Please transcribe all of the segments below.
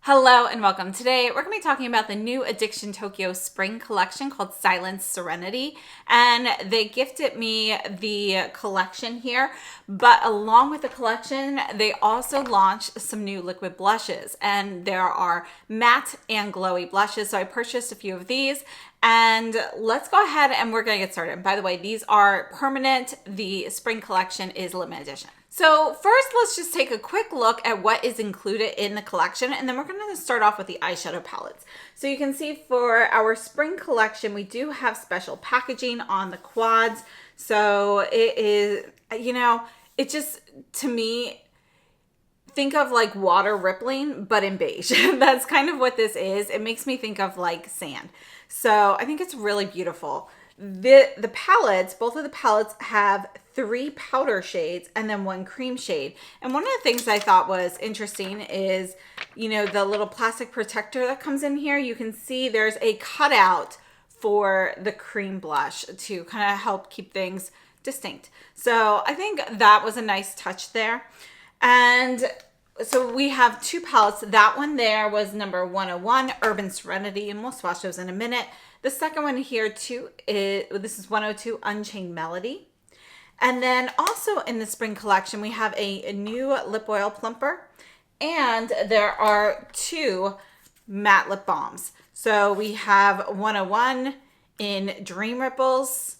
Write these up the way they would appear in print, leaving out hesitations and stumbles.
Hello and welcome. Today we're going to be talking about the new Addiction Tokyo spring collection called Silence Serenity, and they gifted me the collection here, but along with the collection they also launched some new liquid blushes, and there are matte and glowy blushes, so I purchased a few of these. And let's go ahead and we're going to get started. By the way, these are permanent. The spring collection is limited edition. So first, let's just take a quick look at what is included in the collection, and then we're going to start off with the eyeshadow palettes. So you can see for our spring collection, we do have special packaging on the quads. So it is, it just, to me, think of like water rippling, but in beige. That's kind of what this is. It makes me think of like sand. So I think it's really beautiful. The palettes, both of the palettes have 3 powder shades and then 1 cream shade. And one of the things I thought was interesting is, the little plastic protector that comes in here. You can see there's a cutout for the cream blush to kind of help keep things distinct. So I think that was a nice touch there. And so we have 2 palettes. That one there was number 101, Urban Serenity, and we'll swatch those in a minute. The second one here too, this is 102, Unchained Melody. And then also in the spring collection, we have a new lip oil plumper, and there are 2 matte lip balms. So we have 101 in Dream Ripples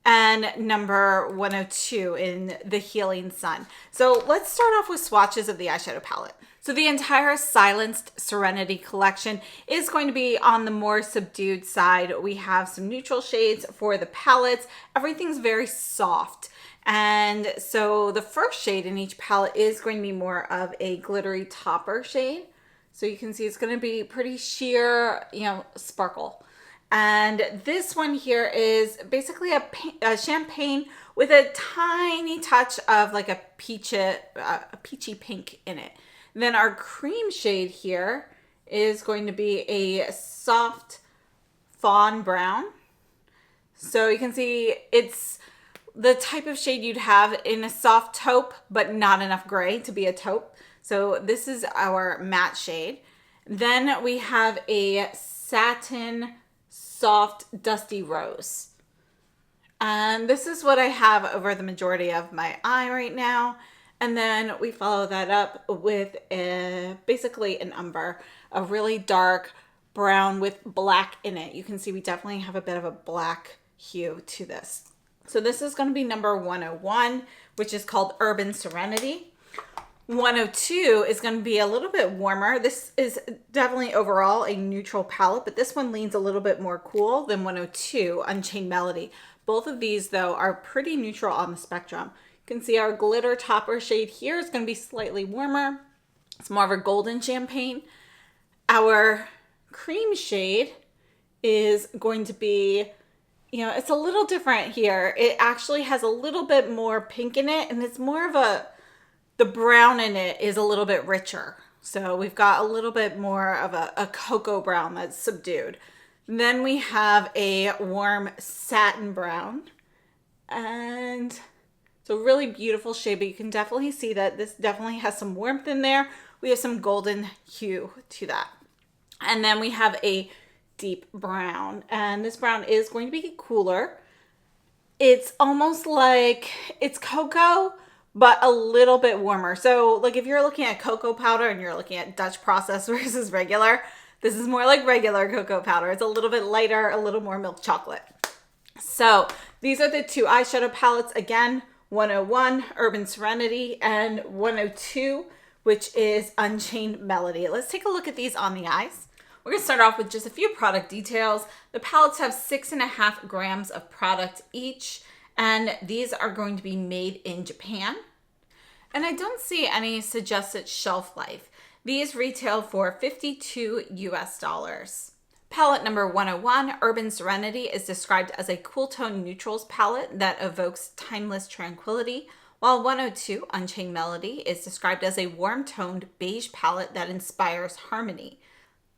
and number 102 in the Healing Sun. So let's start off with swatches of the eyeshadow palette. So the entire Silenced Serenity collection is going to be on the more subdued side. We have some neutral shades for the palettes. Everything's very soft. And so the first shade in each palette is going to be more of a glittery topper shade. So you can see it's going to be pretty sheer, sparkle. And this one here is basically a champagne with a tiny touch of like a peachy pink in it. Then our cream shade here is going to be a soft fawn brown. So you can see it's the type of shade you'd have in a soft taupe, but not enough gray to be a taupe. So this is our matte shade. Then we have a satin soft dusty rose. And this is what I have over the majority of my eye right now. And then we follow that up with basically an umber, a really dark brown with black in it. You can see we definitely have a bit of a black hue to this. So this is going to be number 101, which is called Urban Serenity. 102 is going to be a little bit warmer. This is definitely overall a neutral palette, but this one leans a little bit more cool than 102, Unchained Melody. Both of these, though, are pretty neutral on the spectrum. You can see our glitter topper shade here is going to be slightly warmer. It's more of a golden champagne. Our cream shade is going to be, it's a little different here. It actually has a little bit more pink in it, and it's more of the brown in it is a little bit richer. So we've got a little bit more of a cocoa brown that's subdued. Then we have a warm satin brown, and it's a really beautiful shade, but you can definitely see that this definitely has some warmth in there. We have some golden hue to that. And then we have a deep brown, and this brown is going to be cooler. It's almost like it's cocoa, but a little bit warmer. So like if you're looking at cocoa powder and you're looking at Dutch process versus regular, this is more like regular cocoa powder. It's a little bit lighter, a little more milk chocolate. So these are the 2 eyeshadow palettes. Again, 101, Urban Serenity, and 102, which is Unchained Melody. Let's take a look at these on the eyes. We're going to start off with just a few product details. The palettes have 6.5 grams of product each, and these are going to be made in Japan. And I don't see any suggested shelf life. These retail for $52 US. Palette number 101, Urban Serenity, is described as a cool tone neutrals palette that evokes timeless tranquility, while 102, Unchained Melody, is described as a warm toned beige palette that inspires harmony.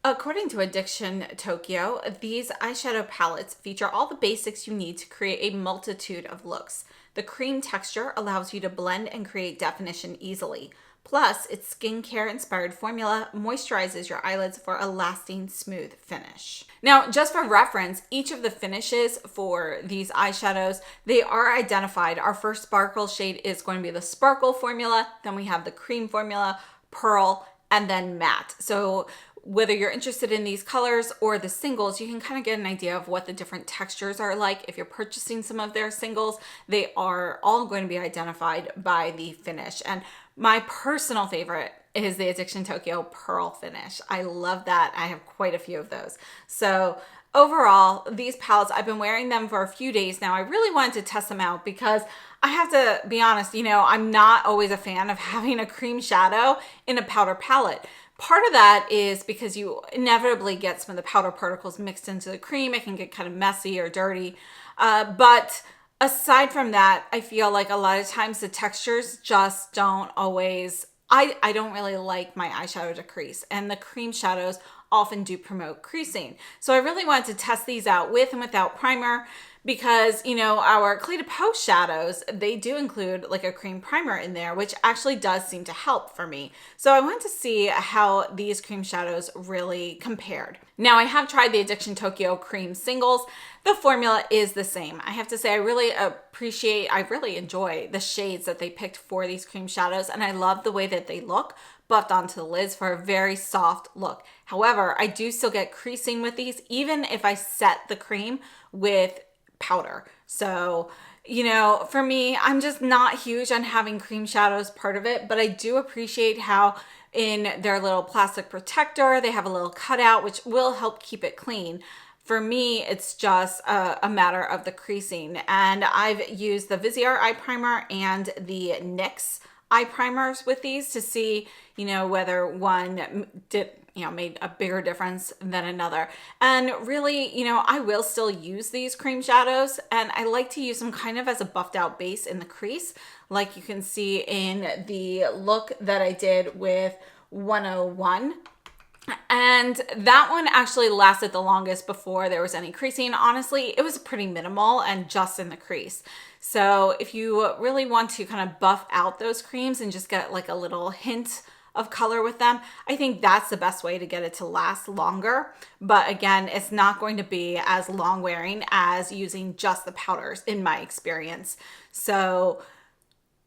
According to Addiction Tokyo, these eyeshadow palettes feature all the basics you need to create a multitude of looks. The cream texture allows you to blend and create definition easily. Plus, its skincare inspired formula moisturizes your eyelids for a lasting smooth finish. Now, just for reference, each of the finishes for these eyeshadows, they are identified. Our first sparkle shade is going to be the sparkle formula, then we have the cream formula, pearl, and then matte. So whether you're interested in these colors or the singles, you can kind of get an idea of what the different textures are like. If you're purchasing some of their singles, they are all going to be identified by the finish. And my personal favorite is the Addiction Tokyo Pearl finish. I love that. I have quite a few of those. So overall, these palettes, I've been wearing them for a few days now. I really wanted to test them out because I have to be honest, I'm not always a fan of having a cream shadow in a powder palette. Part of that is because you inevitably get some of the powder particles mixed into the cream. It can get kind of messy or dirty. But aside from that, I feel like a lot of times the textures just don't always, I don't really like my eyeshadow to crease, and the cream shadows often do promote creasing. So I really wanted to test these out with and without primer because, our Cle de Peau shadows, they do include like a cream primer in there, which actually does seem to help for me. So I wanted to see how these cream shadows really compared. Now, I have tried the Addiction Tokyo cream singles. The formula is the same. I have to say, I really enjoy the shades that they picked for these cream shadows, and I love the way that they look buffed onto the lids for a very soft look. However, I do still get creasing with these, even if I set the cream with powder. So, for me, I'm just not huge on having cream shadows part of it, but I do appreciate how in their little plastic protector, they have a little cutout, which will help keep it clean. For me, it's just a matter of the creasing. And I've used the Viseart eye primer and the NYX eye primers with these to see, whether one made a bigger difference than another. And really, I will still use these cream shadows, and I like to use them kind of as a buffed out base in the crease, like you can see in the look that I did with 101. And that one actually lasted the longest before there was any creasing. Honestly, it was pretty minimal and just in the crease. So if you really want to kind of buff out those creams and just get like a little hint of color with them, I think that's the best way to get it to last longer. But again, it's not going to be as long wearing as using just the powders in my experience. So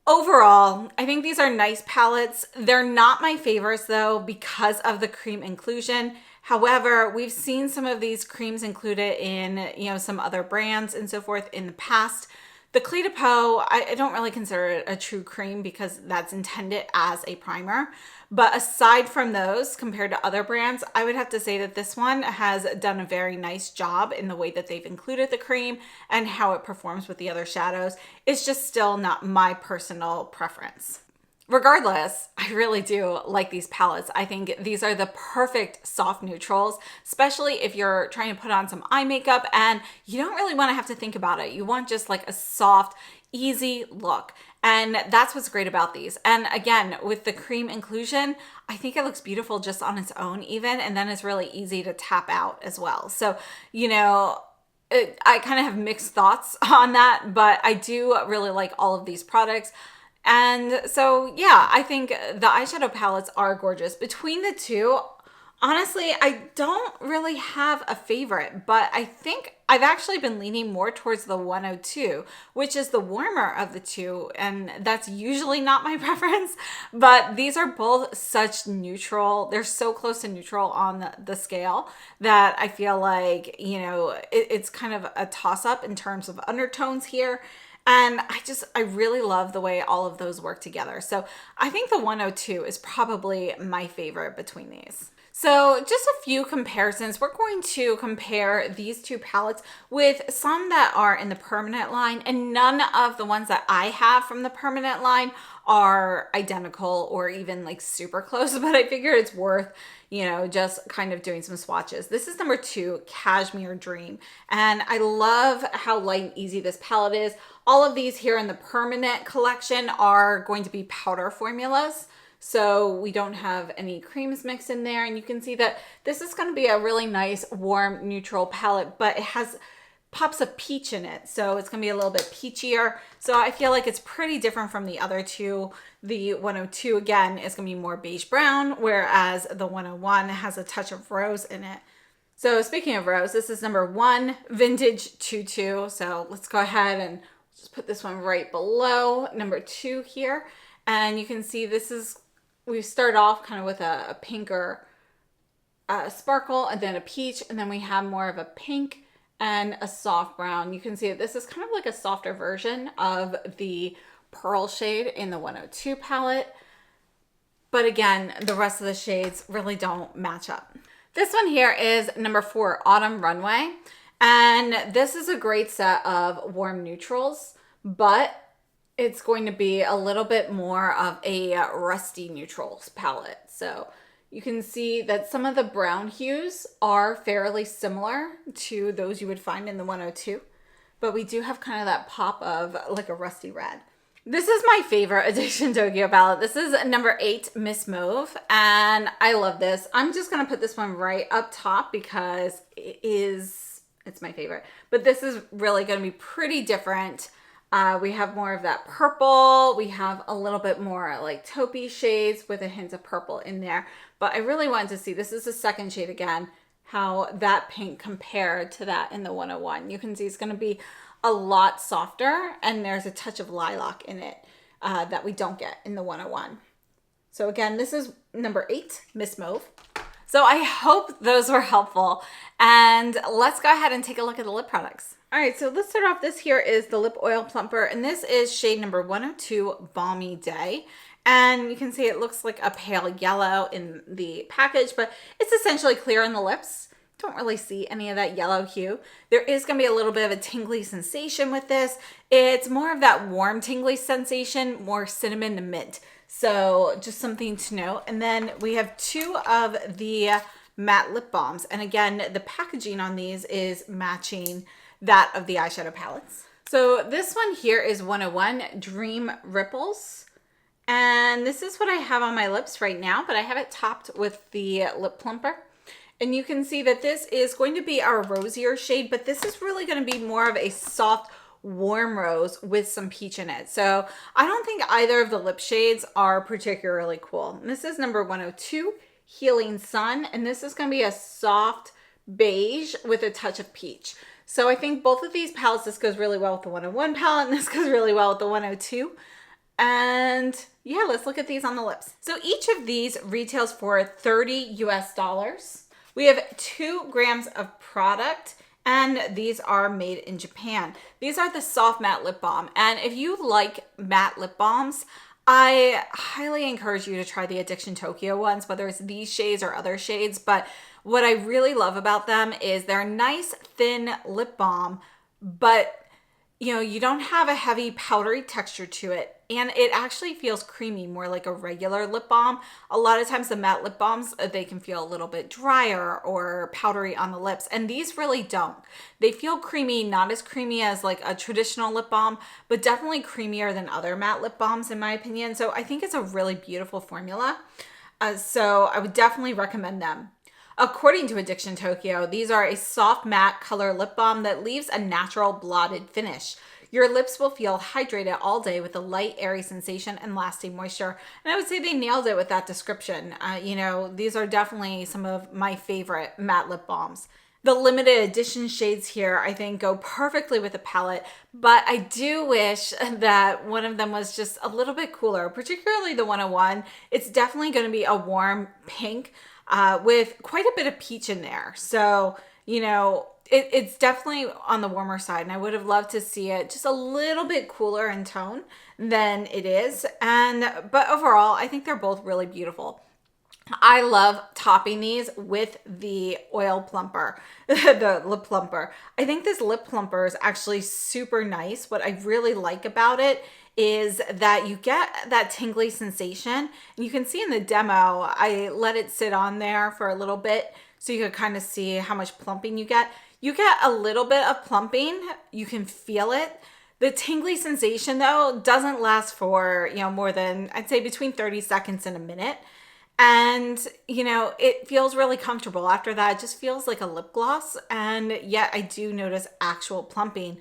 overall, I think these are nice palettes. They're not my favorites though because of the cream inclusion. However, we've seen some of these creams included in, some other brands and so forth in the past. The Cle de Peau, I don't really consider it a true cream because that's intended as a primer. But aside from those, compared to other brands, I would have to say that this one has done a very nice job in the way that they've included the cream and how it performs with the other shadows. It's just still not my personal preference. Regardless, I really do like these palettes. I think these are the perfect soft neutrals, especially if you're trying to put on some eye makeup and you don't really want to have to think about it. You want just like a soft, easy look. And that's what's great about these. And again, with the cream inclusion, I think it looks beautiful just on its own even, and then it's really easy to tap out as well. So, I kind of have mixed thoughts on that, but I do really like all of these products. And so, yeah, I think the eyeshadow palettes are gorgeous. Between the two, honestly, I don't really have a favorite, but I think I've actually been leaning more towards the 102, which is the warmer of the two. And that's usually not my preference, but these are both such neutral. They're so close to neutral on the scale that I feel like, it's kind of a toss up in terms of undertones here. And I really love the way all of those work together. So I think the 102 is probably my favorite between these. So just a few comparisons. We're going to compare these two palettes with some that are in the permanent line, and none of the ones that I have from the permanent line are identical or even like super close, but I figured it's worth, just kind of doing some swatches. This is number 2, Cashmere Dream. And I love how light and easy this palette is. All of these here in the permanent collection are going to be powder formulas. So we don't have any creams mixed in there. And you can see that this is going to be a really nice, warm, neutral palette, but it has pops of peach in it. So it's gonna be a little bit peachier. So I feel like it's pretty different from the other two. The 102 again is gonna be more beige brown, whereas the 101 has a touch of rose in it. So speaking of rose, this is number 1, Vintage Tutu. So let's go ahead and just put this one right below number 2 here. And you can see this is, we start off kind of with a pinker sparkle and then a peach, and then we have more of a pink and a soft brown. You can see that this is kind of like a softer version of the pearl shade in the 102 palette. But again, the rest of the shades really don't match up. This one here is number 4, Autumn Runway. And this is a great set of warm neutrals, but it's going to be a little bit more of a rusty neutrals palette. So you can see that some of the brown hues are fairly similar to those you would find in the 102, but we do have kind of that pop of like a rusty red. This is my favorite Addiction Tokyo palette. This is number 8, Miss Mauve, and I love this. I'm just gonna put this one right up top because it's my favorite, but this is really gonna be pretty different. We have more of that purple. We have a little bit more like taupey shades with a hint of purple in there. But I really wanted to see, this is the second shade again, how that pink compared to that in the 101. You can see it's going to be a lot softer, and there's a touch of lilac in it that we don't get in the 101. So again, this is number 8, Miss Mauve. So I hope those were helpful. And let's go ahead and take a look at the lip products. All right, so let's start off. This here is the Lip Oil Plumper, and this is shade number 102, Balmy Day. And you can see it looks like a pale yellow in the package, but it's essentially clear on the lips. Don't really see any of that yellow hue. There is gonna be a little bit of a tingly sensation with this. It's more of that warm tingly sensation, more cinnamon to mint. So just something to note. And then we have 2 of the matte lip balms. And again, the packaging on these is matching that of the eyeshadow palettes. So this one here is 101 Dream Ripples. And this is what I have on my lips right now, but I have it topped with the lip plumper. And you can see that this is going to be our rosier shade, but this is really going to be more of a soft, warm rose with some peach in it. So I don't think either of the lip shades are particularly cool. And this is number 102, Healing Sun. And this is going to be a soft beige with a touch of peach. So I think both of these palettes, this goes really well with the 101 palette, and this goes really well with the 102. And yeah, let's look at these on the lips. So each of these retails for $30 US. We have 2 grams of product, and these are made in Japan. These are the Soft Matte Lip Balm. And if you like matte lip balms, I highly encourage you to try the Addiction Tokyo ones, whether it's these shades or other shades. But what I really love about them is they're a nice thin lip balm, but you know, you don't have a heavy powdery texture to it. And it actually feels creamy, more like a regular lip balm. A lot of times the matte lip balms, they can feel a little bit drier or powdery on the lips. And these really don't. They feel creamy, not as creamy as like a traditional lip balm, but definitely creamier than other matte lip balms in my opinion. So I think it's a really beautiful formula. So I would definitely recommend them. According to Addiction Tokyo, these are a soft matte color lip balm that leaves a natural blotted finish. Your lips will feel hydrated all day with a light, airy sensation and lasting moisture. And I would say they nailed it with that description. You know, these are definitely some of my favorite matte lip balms. The limited edition shades here, I think, go perfectly with the palette, but I do wish that one of them was just a little bit cooler, particularly the 101. It's definitely going to be a warm pink with quite a bit of peach in there. So, you know, it's definitely on the warmer side, and I would have loved to see it just a little bit cooler in tone than it is. But overall, I think they're both really beautiful. I love topping these with the oil plumper, the lip plumper. I think this lip plumper is actually super nice. What I really like about it is that you get that tingly sensation. And you can see in the demo, I let it sit on there for a little bit so you could kind of see how much plumping you get. You get a little bit of plumping. You can feel it. The tingly sensation though doesn't last for, you know, more than, I'd say between 30 seconds and a minute. And, you know, it feels really comfortable. After that, it just feels like a lip gloss. And yet I do notice actual plumping.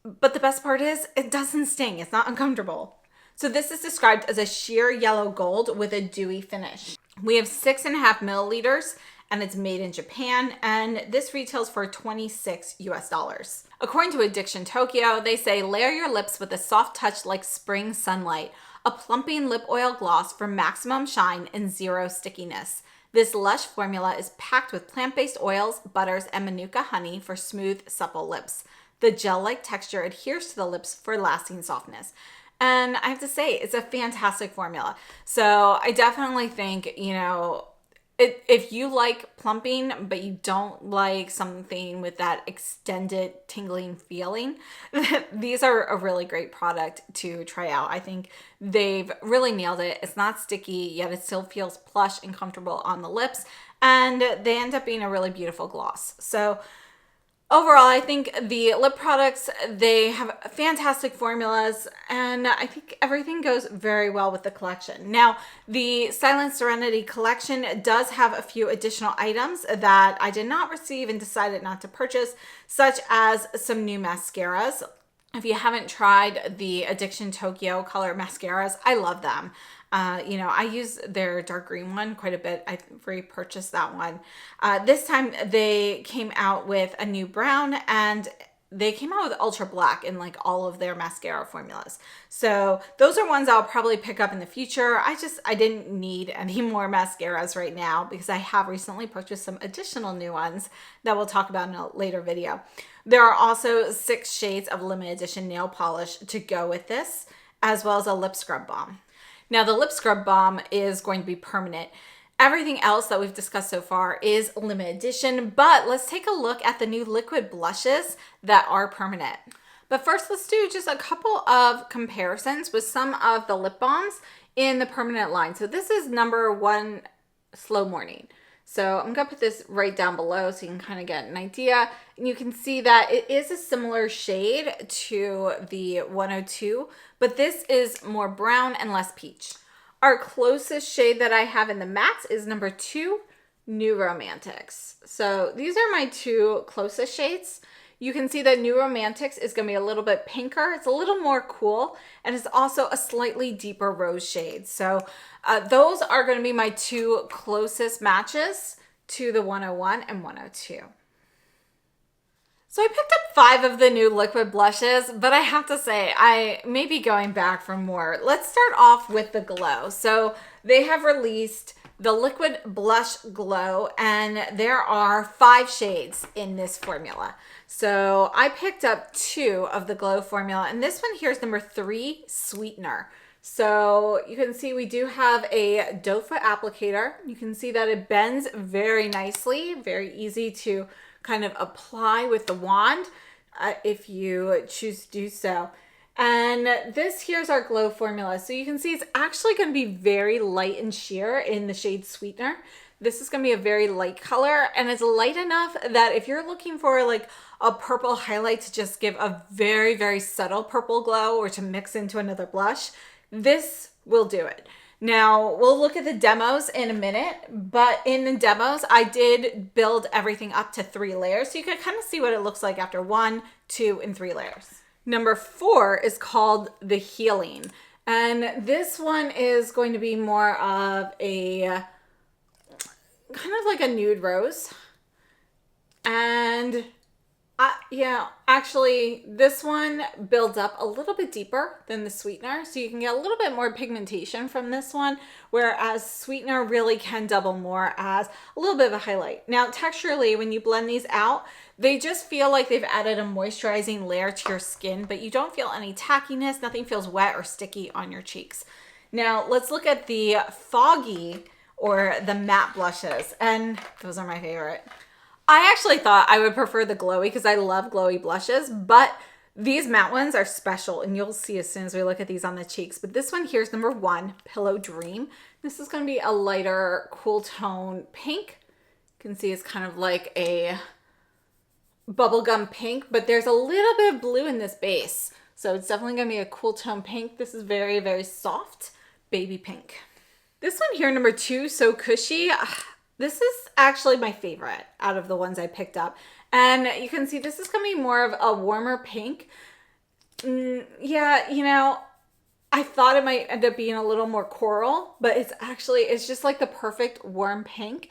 But the best part is it doesn't sting. It's not uncomfortable. So this is described as a sheer yellow gold with a dewy finish. We have 6.5 milliliters and it's made in Japan, and this retails for $26 US. According to Addiction Tokyo, they say layer your lips with a soft touch like spring sunlight, a plumping lip oil gloss for maximum shine and zero stickiness. This lush formula is packed with plant-based oils, butters, and manuka honey for smooth, supple lips. The gel-like texture adheres to the lips for lasting softness. And I have to say, it's a fantastic formula. So I definitely think, you know, if you like plumping, but you don't like something with that extended tingling feeling, these are a really great product to try out. I think they've really nailed it. It's not sticky, yet it still feels plush and comfortable on the lips. And they end up being a really beautiful gloss. So overall, I think the lip products, they have fantastic formulas, and I think everything goes very well with the collection. Now, the Silent Serenity collection does have a few additional items that I did not receive and decided not to purchase, such as some new mascaras. If you haven't tried the Addiction Tokyo color mascaras, I love them. You know, I use their dark green one quite a bit. I repurchased that one. This time they came out with a new brown, and they came out with ultra black in like all of their mascara formulas. So those are ones I'll probably pick up in the future. I didn't need any more mascaras right now because I have recently purchased some additional new ones that we'll talk about in a later video. There are also 6 shades of limited edition nail polish to go with this, as well as a lip scrub balm. Now, the lip scrub balm is going to be permanent. Everything else that we've discussed so far is limited edition, but let's take a look at the new liquid blushes that are permanent. But first, let's do just a couple of comparisons with some of the lip balms in the permanent line. So this is number 1, Slow Morning. So I'm gonna put this right down below so you can kind of get an idea. And you can see that it is a similar shade to the 102, but this is more brown and less peach. Our closest shade that I have in the mattes is number 2, New Romantics. So these are my 2 closest shades. You can see that New Romantics is going to be a little bit pinker. It's a little more cool, and it's also a slightly deeper rose shade. So those are going to be my 2 closest matches to the 101 and 102. So I picked up 5 of the new liquid blushes, but I have to say I may be going back for more. Let's start off with the glow. So they have released the Liquid Blush Glow, and there are 5 shades in this formula. So I picked up 2 of the Glow formula, and this one here is number 3, Sweetener. So you can see we do have a doe foot applicator. You can see that it bends very nicely, very easy to kind of apply with the wand if you choose to do so. And this here's our glow formula. So you can see it's actually going to be very light and sheer in the shade Sweetener. This is going to be a very light color, and it's light enough that if you're looking for like a purple highlight to just give a very, very subtle purple glow or to mix into another blush, this will do it. Now, we'll look at the demos in a minute, but in the demos, I did build everything up to 3 layers, so you can kind of see what it looks like after 1, 2, and 3 layers. Number 4 is called the Healing, and this one is going to be more of a kind of like a nude rose. And yeah, actually this one builds up a little bit deeper than the Sweetener, so you can get a little bit more pigmentation from this one, whereas Sweetener really can double more as a little bit of a highlight. Now, texturally, when you blend these out, they just feel like they've added a moisturizing layer to your skin, but you don't feel any tackiness. Nothing feels wet or sticky on your cheeks. Now, let's look at the Foggy or the matte blushes, and those are my favorite. I actually thought I would prefer the glowy because I love glowy blushes, but these matte ones are special, and you'll see as soon as we look at these on the cheeks. But this one here is number 1, Pillow Dream. This is going to be a lighter, cool tone pink. You can see it's kind of like a bubblegum pink, but there's a little bit of blue in this base. So it's definitely going to be a cool tone pink. This is very, very soft baby pink. This one here, number 2, So Cushy. This is actually my favorite out of the ones I picked up. And you can see this is going to be more of a warmer pink. Yeah, you know, I thought it might end up being a little more coral, but it's just like the perfect warm pink.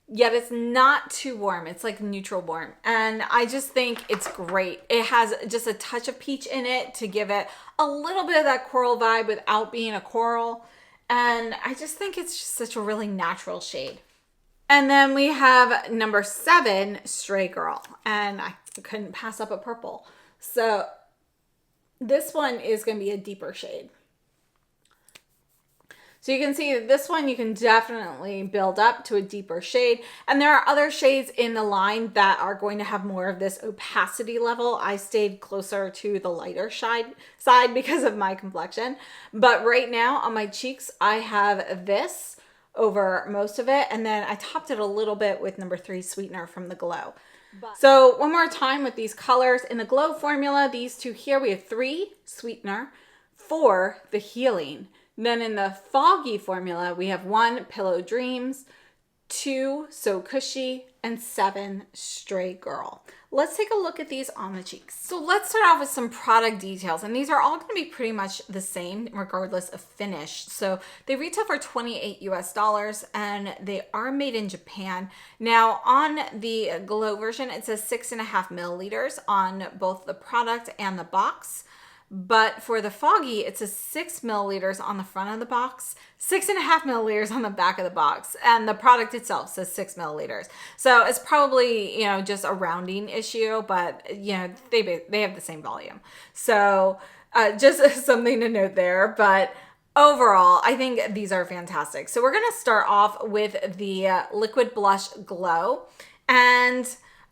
Yet it's not too warm. It's like neutral warm. And I just think it's great. It has just a touch of peach in it to give it a little bit of that coral vibe without being a coral. And I just think it's just such a really natural shade. And then we have number 7, Stray Girl. And I couldn't pass up a purple. So this one is going to be a deeper shade. So you can see this one you can definitely build up to a deeper shade. And there are other shades in the line that are going to have more of this opacity level. I stayed closer to the lighter side because of my complexion. But right now on my cheeks, I have this over most of it. And then I topped it a little bit with number 3 Sweetener from the Glow. So one more time with these colors. In the Glow formula, these two here, we have 3 Sweetener, 4 the Healing. Then in the Foggy formula, we have 1 Pillow Dreams, 2 So Cushy, and 7 Stray Girl. Let's take a look at these on the cheeks. So let's start off with some product details. And these are all going to be pretty much the same regardless of finish. So they retail for $28 US and they are made in Japan. Now on the Glow version, it says 6.5 milliliters on both the product and the box. But for the Foggy, it says 6 milliliters on the front of the box, 6.5 milliliters on the back of the box, and the product itself says 6 milliliters. So it's probably, you know, just a rounding issue, but you know, they have the same volume. So just something to note there. But overall, I think these are fantastic. So we're gonna start off with the Liquid Blush Glow, and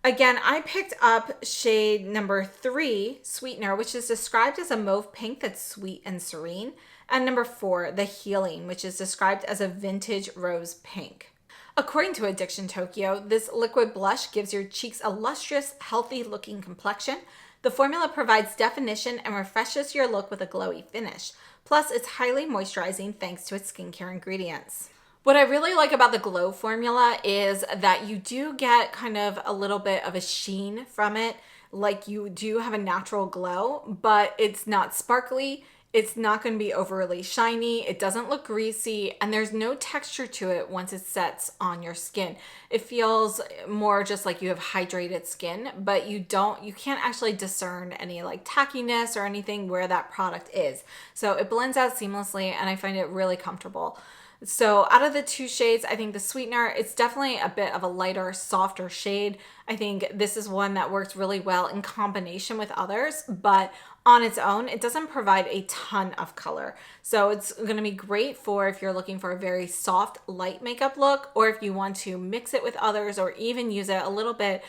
again, I picked up shade number 3, Sweetener, which is described as a mauve pink that's sweet and serene. And number 4, the Healing, which is described as a vintage rose pink. According to Addiction Tokyo, this liquid blush gives your cheeks a lustrous, healthy looking complexion. The formula provides definition and refreshes your look with a glowy finish. Plus, it's highly moisturizing thanks to its skincare ingredients. What I really like about the Glow formula is that you do get kind of a little bit of a sheen from it. Like you do have a natural glow, but it's not sparkly. It's not going to be overly shiny. It doesn't look greasy, and there's no texture to it once it sets on your skin. It feels more just like you have hydrated skin, but you can't actually discern any like tackiness or anything where that product is. So it blends out seamlessly, and I find it really comfortable. So out of the 2 shades, I think the Sweetener, it's definitely a bit of a lighter, softer shade. I think this is one that works really well in combination with others, but on its own, it doesn't provide a ton of color. So it's going to be great for if you're looking for a very soft, light makeup look, or if you want to mix it with others, or even use it a little bit,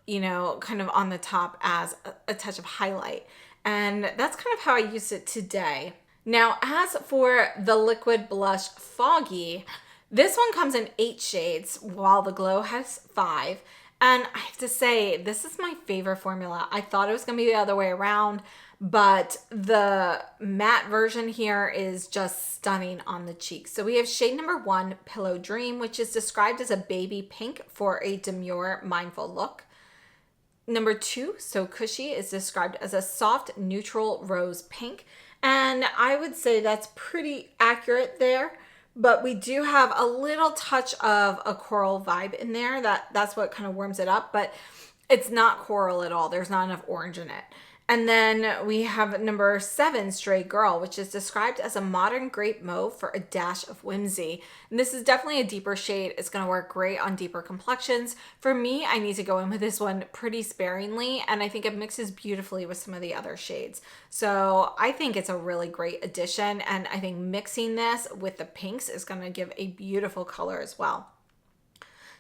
you know, kind of on the top as a touch of highlight. And that's kind of how I used it today. Now, as for the Liquid Blush Foggy, this one comes in 8 shades, while the Glow has 5. And I have to say, this is my favorite formula. I thought it was going to be the other way around, but the matte version here is just stunning on the cheeks. So we have shade number 1, Pillow Dream, which is described as a baby pink for a demure, mindful look. Number 2, So Cushy, is described as a soft, neutral rose pink. And I would say that's pretty accurate there, but we do have a little touch of a coral vibe in there. That's what kind of warms it up, but it's not coral at all. There's not enough orange in it. And then we have number 7, Stray Girl, which is described as a modern grape mauve for a dash of whimsy. And this is definitely a deeper shade. It's going to work great on deeper complexions. For me, I need to go in with this one pretty sparingly, and I think it mixes beautifully with some of the other shades. So I think it's a really great addition, and I think mixing this with the pinks is going to give a beautiful color as well.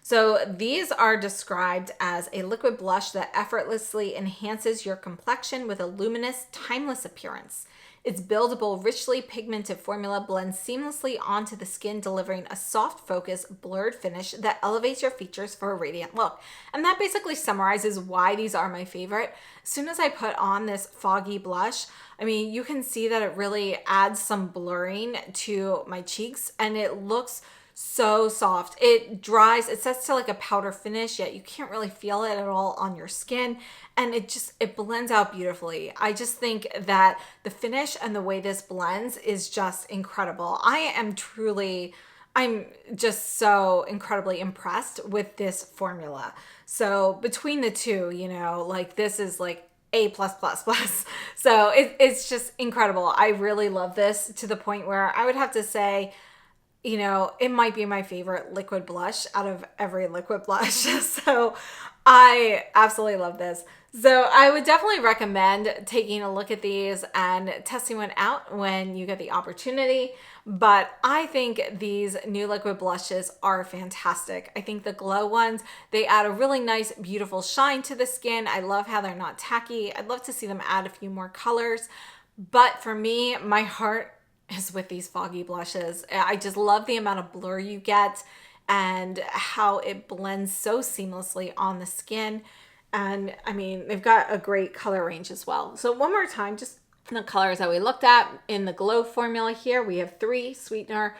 So these are described as a liquid blush that effortlessly enhances your complexion with a luminous, timeless appearance. Its buildable, richly pigmented formula blends seamlessly onto the skin, delivering a soft focus, blurred finish that elevates your features for a radiant look. And that basically summarizes why these are my favorite. As soon as I put on this foggy blush, I mean, you can see that it really adds some blurring to my cheeks, and it looks so soft. It dries, it sets to like a powder finish, yet you can't really feel it at all on your skin, and it blends out beautifully. I just think that the finish and the way this blends is just incredible. I'm just so incredibly impressed with this formula. So between the two, you know, like this is like A plus plus plus. So it's just incredible. I really love this to the point where I would have to say, you know, it might be my favorite liquid blush out of every liquid blush. So I absolutely love this. So I would definitely recommend taking a look at these and testing one out when you get the opportunity. But I think these new liquid blushes are fantastic. I think the glow ones, they add a really nice, beautiful shine to the skin. I love how they're not tacky. I'd love to see them add a few more colors. But for me, my heart is with these foggy blushes. I just love the amount of blur you get and how it blends so seamlessly on the skin. And I mean, they've got a great color range as well. So one more time, just the colors that we looked at in the glow formula here, we have 3 sweetener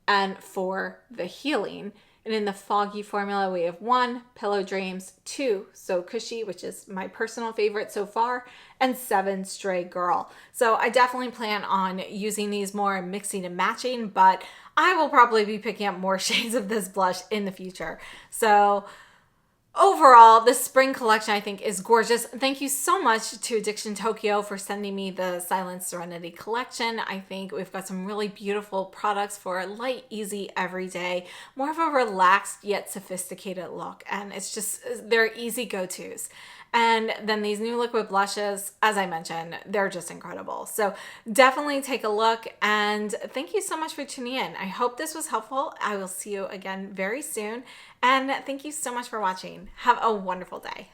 and 4 the healing. And in the foggy formula, we have 1 Pillow Dreams, 2 So Cushy, which is my personal favorite so far, and 7 Stray Girl. So I definitely plan on using these more and mixing and matching, but I will probably be picking up more shades of this blush in the future. So overall, the spring collection I think is gorgeous. Thank you so much to Addiction Tokyo for sending me the Silent Serenity collection. I think we've got some really beautiful products for a light, easy, everyday, more of a relaxed yet sophisticated look. And it's just, they're easy go-tos. And then these new liquid blushes, as I mentioned, they're just incredible. So definitely take a look, and thank you so much for tuning in. I hope this was helpful. I will see you again very soon. And thank you so much for watching. Have a wonderful day.